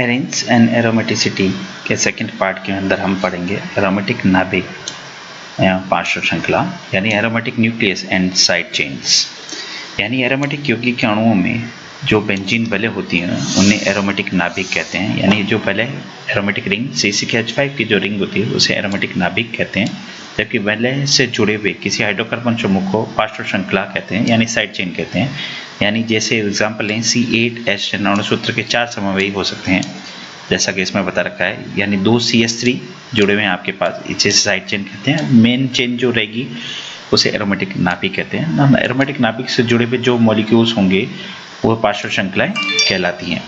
Arrange and aromaticity के second part के अंदर हम पढ़ेंगे एरोमेटिक नाभिक पार्श्व श्रृंखला यानी aromatic nucleus and side chains. यानी एरोमेटिक यौगिक अणुओं में जो बेंजीन बले होती हैं उन्हें एरोमेटिक नाभिक कहते हैं। यानी जो पहले एरोमेटिक रिंग C6H5 की जो रिंग होती है उसे एरोमेटिक नाभिक कहते हैं, जबकि वलय से जुड़े हुए किसी हाइड्रोकार्बन समूह को पार्श्व श्रृंखला कहते हैं यानी साइड चेन कहते हैं। यानी जैसे एग्जाम्पल लें C8H10 अणुसूत्र के 4 समवायी हो सकते हैं जैसा कि इसमें बता रखा है, यानी 2 CH3 जुड़े हुए हैं आपके पास, इसे साइड चेन कहते हैं। मेन चेन जो रहेगी उसे एरोमेटिक नाभिक कहते हैं। एरोमेटिक नाभिक से जुड़े हुए जो मॉलिक्यूल्स होंगे वो पार्श्व श्रृंखलाएं कहलाती हैं।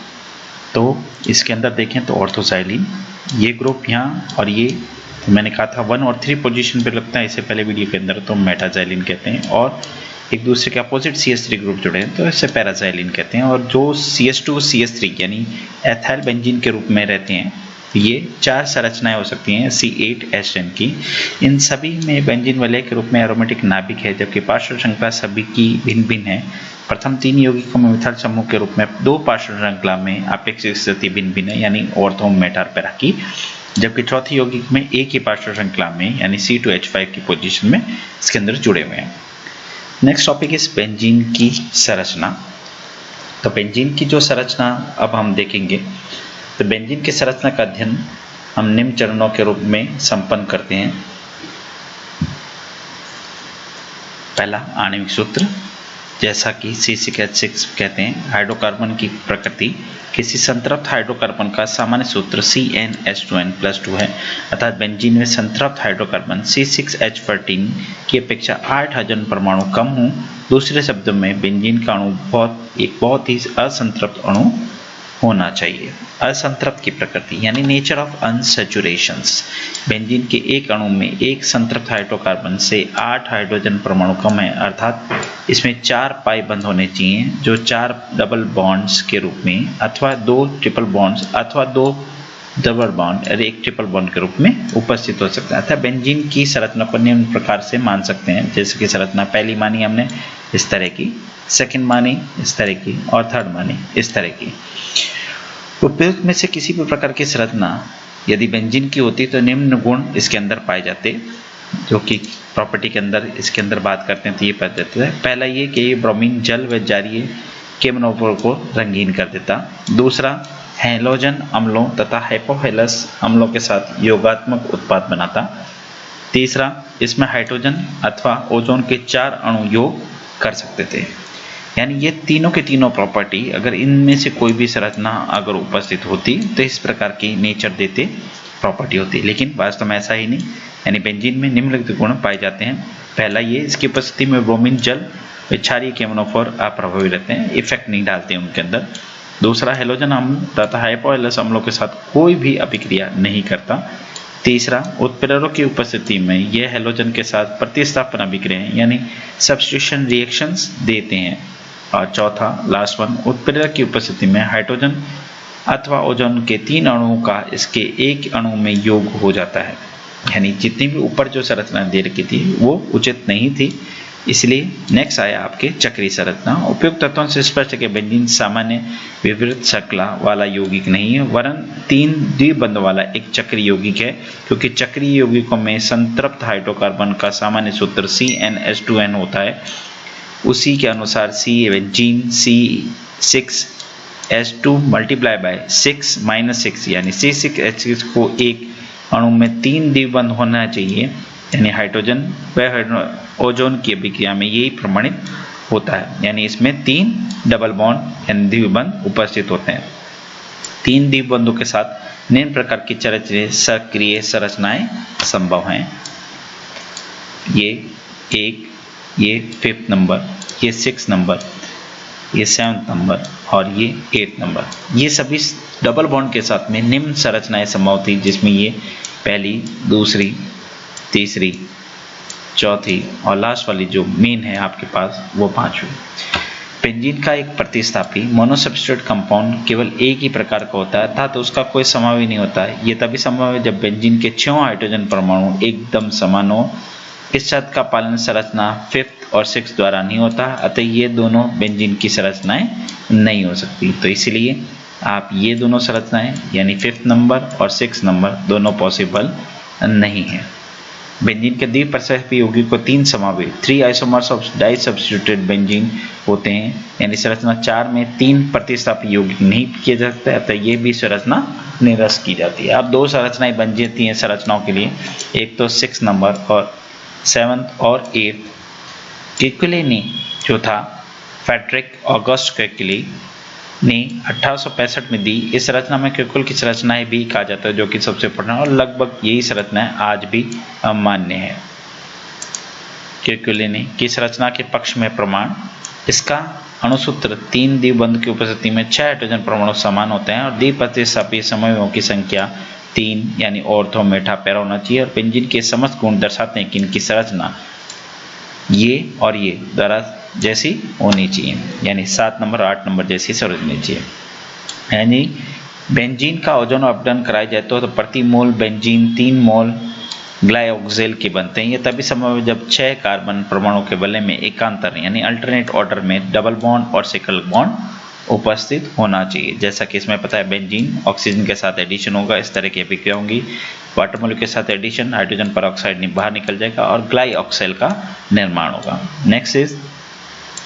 तो इसके अंदर देखें तो ऑर्थोसाइलिन ये ग्रुप यहाँ, और ये मैंने कहा था 1 और 3 पोजीशन पे लगता है इससे पहले वीडियो के अंदर, तो मेटाजाइलिन कहते हैं। और एक दूसरे के अपोजिट CH3 ग्रुप जुड़े हैं तो इसे पैराजाइलिन कहते हैं। और जो CH2 CH3 यानी एथाइल बेंजीन के रूप में रहते हैं, ये 4 संरचनाएं हो सकती हैं C8H10 की। इन सभी में बेंजीन वलय के रूप में एरोमेटिक नाभिक है, जबकि पार्श्व श्रृंखला सभी की भिन्न भिन्न है। प्रथम 3 यौगिकों में मिथाइल समूह के रूप में 2 पार्श्व श्रृंखला में अपेक्षित स्थिति भिन्न भिन्न है यानी ऑर्थो मेटा और पैरा की, जबकि चौथी यौगिक में एक ही पार्श्व श्रृंखला में यानी C2H5 की पोजीशन में इसके अंदर जुड़े हुए हैं। नेक्स्ट टॉपिक इज बेंजीन की संरचना। तो बेंजीन की जो संरचना अब हम देखेंगे, तो बेंजीन की संरचना का अध्ययन हम निम्न चरणों के रूप में संपन्न करते हैं। पहला आणविक सूत्र, जैसा कि C6H6 कहते हैं। हाइड्रोकार्बन की प्रकृति, किसी संतृप्त हाइड्रोकार्बन का सामान्य सूत्र CnH2n+2 है, अर्थात बेंजीन में संतृप्त हाइड्रोकार्बन C6H14 की अपेक्षा 8 हाइड्रोजन परमाणु कम हो। दूसरे शब्दों में बेंजीन का अणु एक बहुत ही असंतृप्त अणु होना चाहिए। असंतृप्त की प्रकृति यानी नेचर ऑफ अनसैचुरेशंस। बेंजीन के एक अणु में एक संतृप्त हाइड्रोकार्बन से 8 हाइड्रोजन परमाणु कम है, अर्थात इसमें 4 पाई बंध होने चाहिए जो 4 डबल बॉन्ड्स के रूप में, अथवा 2 ट्रिपल बॉन्ड्स, अथवा 2 डबल बॉन्ड और 1 ट्रिपल बॉन्ड के रूप में उपस्थित हो सकता है। अर्थात बेंजीन की संरचना को निम्न प्रकार से मान सकते हैं, जैसे कि संरचना पहली मानी हमने इस तरह की, सेकंड मानी इस तरह की, और थर्ड मानी इस तरह की। उपयुक्त में से किसी भी प्रकार की संरचना यदि बेंजीन की होती तो निम्न गुण इसके अंदर पाए जाते, जो कि प्रॉपर्टी के अंदर इसके अंदर बात करते हैं तो ये पाए जाते हैं। पहला ये कि ये ब्रोमीन जल व जारीय केमनोफोर को रंगीन कर देता। दूसरा, हैलोजन अम्लों तथा हाइपोहेलस अम्लों के साथ योगात्मक उत्पाद बनाता। तीसरा, इसमें हाइड्रोजन अथवा ओजोन के 4 अणु योग कर सकते थे। यानी ये तीनों के तीनों प्रॉपर्टी अगर इनमें से कोई भी संरचना अगर उपस्थित होती तो इस प्रकार की नेचर देते प्रॉपर्टी होती, लेकिन वास्तव में ऐसा ही नहीं। यानी बेंजीन में निम्नलिखित गुण पाए जाते हैं। पहला ये, इसकी उपस्थिति में ब्रोमीन जल व क्षारीय केमनोफोर अप्रभावी रहते हैं, इफेक्ट नहीं डालते उनके अंदर। दूसरा, हेलोजन अम्ल तथा हाइपोहेलस अम्लों के साथ कोई भी अभिक्रिया नहीं करता। तीसरा, उत्प्रेरकों की उपस्थिति में यह हेलोजन के साथ प्रतिस्थापन अभिक्रियाएं यानी सब्स्टिट्यूशन रिएक्शंस देते हैं। और चौथा, लास्ट वन, उत्प्रेरक की उपस्थिति में हाइड्रोजन अथवा ओजोन के 3 अणुओं का इसके एक अणु में योग हो जाता है। यानी जितनी भी ऊपर जो संरचना दे रखी थी वो उचित नहीं थी, इसलिए नेक्स्ट आया आपके चक्रीय संरचना। उपयुक्त तत्वों से स्पष्ट है कि बेंजीन सामान्य विवृत श्रृंखला वाला यौगिक नहीं है, वरन 3 द्विबंध वाला एक चक्रीय यौगिक है, क्योंकि चक्रीय यौगिकों में संतृप्त हाइड्रोकार्बन का सामान्य सूत्र CnH2n होता है। उसी के अनुसार बेंजीन C6H2 मल्टीप्लाई बाय 6 यानी C6H6 को एक अणु में 3 द्विबंध होना चाहिए, यानी हाइड्रोजन व ओजोन की अभिक्रिया में यही प्रमाणित होता है। यानी इसमें 3 डबल बॉन्ड यानी द्विबंध उपस्थित होते हैं। 3 द्विबंधों के साथ निम्न प्रकार की सक्रिय संरचनाएं संभव हैं। ये 1, ये 5th नंबर, ये 6th नंबर, ये 7th नंबर और ये 8th नंबर। ये सभी डबल बॉन्ड के साथ में निम्न संरचनाएं संभव थी, जिसमें ये पहली, दूसरी, तीसरी, चौथी और लास्ट वाली जो मेन है आपके पास वो 5वीं। बेंजीन का एक प्रतिस्थापी मोनोसब्स्टिट्यूट कंपाउंड केवल एक ही प्रकार का होता है, अर्थात तो उसका कोई समावी नहीं होता है। ये तभी संभव है जब बेंजीन के 6 हाइड्रोजन परमाणु एकदम समान हो। इस शर्त का पालन संरचना 5th और 6th द्वारा नहीं होता, अतः ये दोनों बेंजीन की संरचनाएं नहीं हो सकती। तो इसलिए आप ये दोनों संरचनाएं यानी 5th नंबर और 6th नंबर दोनों पॉसिबल नहीं है। बेंजीन के द्विप्रतिस्थापी यौगिक को 3 समावेश 3 isomers of di substituted benzene होते हैं, यानी संरचना 4 में 3 प्रतिस्थापी यौगिक नहीं किए जा सकते, अतः ये भी संरचना निरस्त की जाती है। अब 2 संरचनाएं बन जाती हैं संरचनाओं के लिए, एक तो 6 नंबर और 7th और 8th। केकुले ने जो था फ्रेडरिक ऑगस्ट केकुले ने 1865 में दी। इस संरचना में केकुल की संरचनाएं भी कहा जाता है, जो कि सबसे पुराना और लगभग यही संरचनाएं आज भी मान्य है। केकुले ने की संरचना के पक्ष में प्रमाण, इसका अणुसूत्र 3 द्विबंध की उपस्थिति में 6 हाइड्रोजन परमाणु समान होते हैं और द्विप्रतिस्थापी समूहों की संख्या 3 यानी ऑर्थो मेटा पैरा होना चाहिए और बेंजीन के समस्त गुण दर्शाते हैं कि इनकी संरचना ये और ये द्वारा जैसी होनी चाहिए, यानी 7 नंबर 8 नंबर जैसी होनी चाहिए। यानी बेंजीन का ओजोन अपडाउन कराया जाए तो प्रति मोल बेंजीन 3 मोल ग्लाइऑक्सेल के बनते हैं। ये तभी संभव है जब 6 कार्बन परमाणु के वलय में एकांतर यानी अल्टरनेट ऑर्डर में डबल बॉन्ड और सिंगल बॉन्ड उपस्थित होना चाहिए। जैसा कि इसमें पता है बेंजीन ऑक्सीजन के साथ एडिशन होगा, इस तरह की अभिक्रिया होंगी। वाटर मॉलिक्यूल के साथ एडिशन, हाइड्रोजन परऑक्साइड बाहर निकल जाएगा और ग्लाइऑक्सेल का निर्माण होगा। नेक्स्ट इज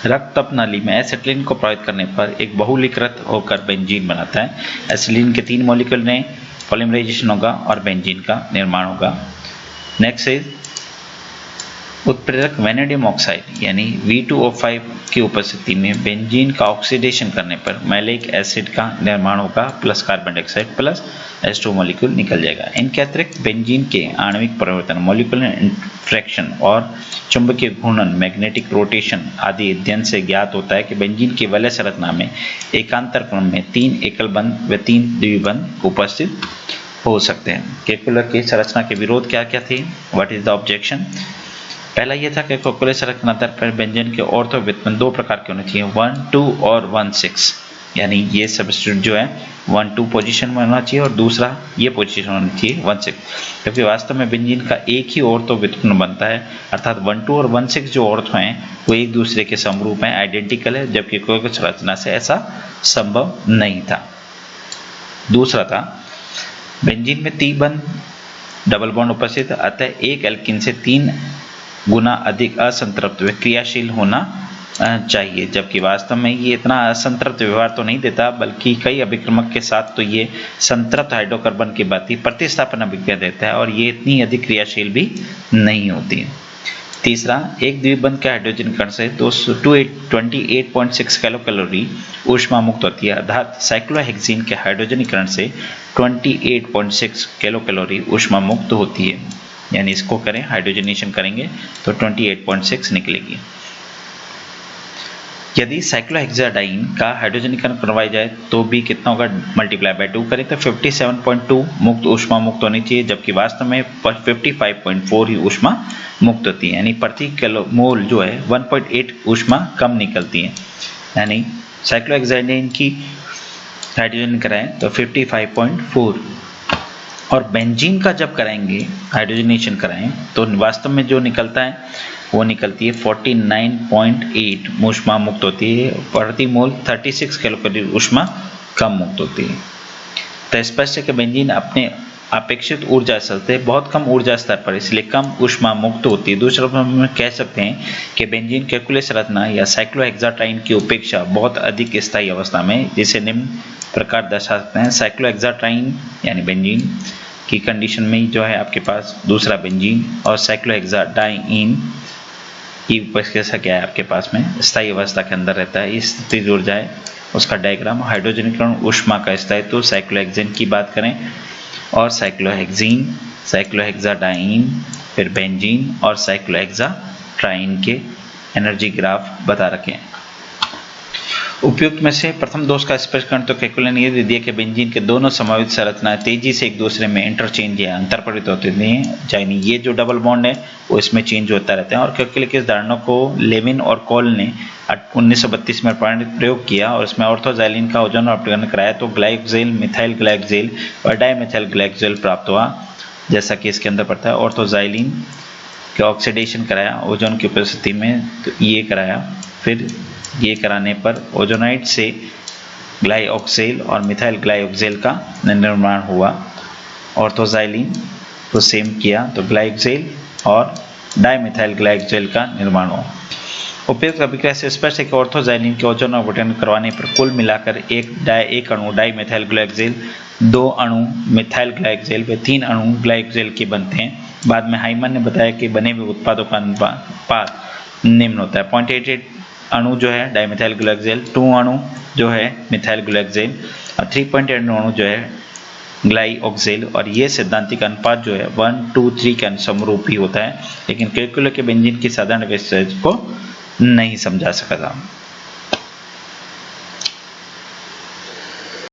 रक्त नाली में एसिटिलीन को प्रभावित करने पर एक बहुलीकृत होकर बेंजीन बनाता है। एसिटिलीन के 3 मॉलिक्यूल में पॉलीमराइजेशन होगा और बेंजीन का निर्माण होगा। नेक्स्ट इज उत्प्रेरक वैनेडियम ऑक्साइड यानी V2O5 की उपस्थिति में बेंजीन का ऑक्सीडेशन करने पर मैलिक एसिड का निर्माण होगा plus carbon dioxide plus H2 molecule निकल जाएगा। इनके अतिरिक्त बेंजीन के आणविक परिवर्तन, मॉलिक्यूलर इंटरेक्शन और चुंबकीय घूर्णन, मैग्नेटिक रोटेशन आदि अध्ययन से ज्ञात होता है कि बेंजीन की वलय संरचना में एकांतर क्रम में 3 एकल बंध व 3 द्विबंध उपस्थित हो सकते हैं। केकुलर की संरचना के विरोध क्या क्या थे? What is the objection? पहला यह था कि केकुलर संरचना दर पर बेंजीन के ऑर्थो व्युत्पन्न 2 प्रकार के होने चाहिए, 1, 2 और 1, 6। यानी ये सब्स्टिट्यूट जो है 1, 2 पोजीशन में होना चाहिए और दूसरा ये पोजीशन होनी चाहिए 1, 6, क्योंकि वास्तव में बेंजीन का एक ही ऑर्थो व्युत्पन्न बनता है, अर्थात 1, 2 और 1, 6 जो ऑर्थो हैं वो एक दूसरे के समरूप हैं, आइडेंटिकल है, जबकि केकुलर संरचना से ऐसा संभव नहीं था। दूसरा था बेंजीन में 3 बंध डबल बॉन्ड उपस्थित, अतः एक एल्किन से 3 गुना अधिक असंतृप्त व क्रियाशील होना चाहिए, जबकि वास्तव में ये इतना असंतृप्त व्यवहार तो नहीं देता, बल्कि कई अभिक्रमक के साथ तो ये संतृप्त हाइड्रोकार्बन की भांति प्रतिस्थापन अभिक्रिया देता है और ये इतनी अधिक क्रियाशील भी नहीं होती। तीसरा, एक द्विबंध के हाइड्रोजनीकरण से 28.6 किलोकैलोरी ऊष्मा मुक्त होती है, अर्थात साइक्लोहेक्सीन के हाइड्रोजनीकरण से 28.6 किलोकैलोरी ऊष्मा मुक्त होती है। यानी इसको करें हाइड्रोजनेशन करेंगे तो 28.6 निकलेगी। यदि साइक्लोहेक्साडाइन का हाइड्रोजनीकरण करवाया जाए तो भी कितना होगा, मल्टीप्लाई बाय 2 करें तो 57.2 मुक्त ऊष्मा मुक्त होनी चाहिए, जबकि वास्तव में 55.4 ही ऊष्मा मुक्त होती है। यानी प्रति किलो मोल जो है 1.8 ऊष्मा कम निकलती है। यानी साइक्लोहेक्साडाइन की हाइड्रोजन कराएं तो 55.4 और बेंजीन का जब कराएंगे हाइड्रोजनेशन कराएं तो वास्तव में जो निकलता है वो निकलती है 49.8 ऊष्मा मुक्त होती है, प्रति मोल 36 किलोकैलोरी ऊष्मा कम मुक्त होती है। तो स्पष्ट है कि बेंजीन अपने अपेक्षित ऊर्जा स्तर से बहुत कम ऊर्जा स्तर पर इसलिए कम ऊष्मा मुक्त होती है। दूसरे शब्दों में कह सकते हैं कि बेंजीन केकुले संरचना या साइक्लोहेक्साडाइन की उपेक्षा बहुत अधिक स्थायी अवस्था में, जिसे निम्न प्रकार दर्शा सकते हैं। साइक्लोहेक्साडाइन यानी बेंजीन की कंडीशन में जो है आपके पास दूसरा बेंजीन और साइक्लोहेक्साडाइन की उपेक्षा क्या है आपके पास में स्थायी अवस्था के अंदर रहता है। इस स्थिति ऊर्जा है उसका डायग्राम, हाइड्रोजनीकरण ऊष्मा का स्थायित्व, साइक्लोहेक्सेन की बात करें और साइक्लोहेक्सीन, साइक्लोहेक्साडाइन, फिर बेंजीन और साइक्लोहेक्साट्राइन के एनर्जी ग्राफ बता रखे हैं। उपयुक्त में से प्रथम दोष का स्पष्टीकरण तो केकुले ने यह दिया कि बेंजीन के दोनों संभावित संरचनाएं तेजी से एक दूसरे में इंटरचेंज या अंतरपरित होती हैं, यानी ये जो डबल बॉन्ड है वो इसमें चेंज होता रहता है। और केकुले की इस धारणा को लेविन और कोल ने 1932 में प्रयोग किया और इसमें ऑर्थोजाइलिन का ओजोन अपघटन कराया तो ग्लाइकोजेल, मिथाइल ग्लाइकोजेल और डाइमेथाइल ग्लाइकोजेल प्राप्त हुआ, जैसा कि इसके अंदर पड़ता है। ऑर्थोजाइलिन का ऑक्सीडेशन कराया ओजोन की उपस्थिति में, तो ये कराया, फिर ये कराने पर ओजोनाइड से ग्लाइऑक्सेल और मिथाइल ग्लाइऑक्सेल का निर्माण हुआ। ऑर्थोजाइलिन को सेम किया तो ग्लाइऑक्सेल और डाइमिथाइल ग्लाइऑक्सेल का निर्माण हुआ। उपयुक्त अभिक्रिया से स्पष्ट है कि ऑर्थोजाइलिन के ओजोन अपघटन करवाने पर कुल मिलाकर एक अणु डाइमिथाइल ग्लाइऑक्सेल, 2 अणु मिथाइल ग्लाइऑक्सेल व 3 अणु ग्लाइऑक्सेल के बनते हैं। बाद में हाइमन ने बताया कि बने हुए उत्पादों का अनुपात निम्न होता है। 0.88 अणु जो है डाइमिथाइल ग्लाइऑक्सेल, 2 अणु जो है मिथाइल ग्लाइऑक्सेल और 3.8 अणु जो है ग्लाइऑक्सेल, और ये सैद्धांतिक अनुपात जो है 1:3 के समरूपी होता है, लेकिन कैलकुलस के बेंजीन की साधारण विशेषता को नहीं समझा सका था।